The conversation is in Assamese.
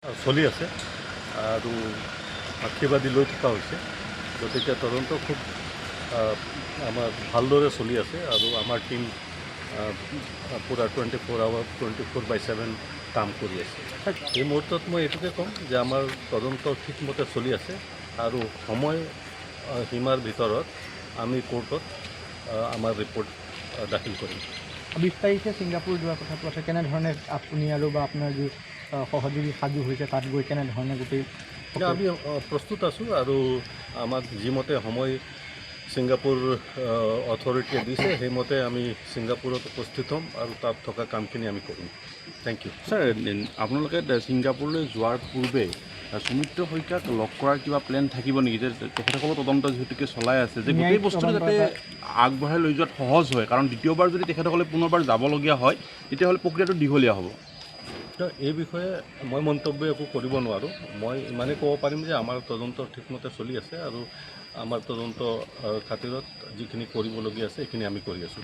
চলি আছে আৰু আশীৰ্বাদী লৈ থকা হৈছে। গতিকে তদন্ত খুব আমাৰ ভালদৰে চলি আছে আৰু আমাৰ টীম পূৰা 24/7 কাম কৰি আছে। এই মুহূৰ্তত মই এইটোকে ক'ম যে আমাৰ তদন্ত ঠিকমতে চলি আছে আৰু সময় সীমাৰ ভিতৰত আমি কোৰ্টত আমাৰ ৰিপৰ্ট দাখিল কৰিম। 20 তাৰিখে ছিংগাপুৰ যোৱাৰ কথাটো আছে। কেনেধৰণে আপুনি আৰু বা আপোনাৰ যি সহযোগী সাজু হৈছে তাত গৈ কেনেধৰণে গোটেই আমি প্ৰস্তুত আছোঁ আৰু আমাক যিমতে সময় ছিংগাপুৰ অথৰিটিয়ে দিছে সেইমতে আমি ছিংগাপুৰত উপস্থিত হ'ম আৰু তাত থকা কামখিনি আমি কৰিম। Thank U. ছাৰ, আপোনালোকে ছিংগাপুৰলৈ যোৱাৰ পূৰ্বে সুমিত্ৰ শইকীয়াক লগ কৰাৰ কিবা প্লেন থাকিব নেকি? যে তেখেতসকলৰ তদন্ত যিহেতুকে চলাই আছে, যে গোটেই বস্তুটো যাতে আগবঢ়াই লৈ যোৱাত সহজ হয়, কাৰণ দ্বিতীয়বাৰ যদি তেখেতসকলে পুনৰবাৰ যাবলগীয়া হয় তেতিয়াহ'লে প্ৰক্ৰিয়াটো দীঘলীয়া হ'ব। এই বিষয়ে মই মন্তব্য একো কৰিব নোৱাৰোঁ। মই ইমানেই ক'ব পাৰিম যে আমাৰ তদন্ত ঠিকমতে চলি আছে আৰু আমাৰ তদন্ত খাতিৰত যিখিনি কৰিবলগীয়া আছে সেইখিনি আমি কৰি আছোঁ।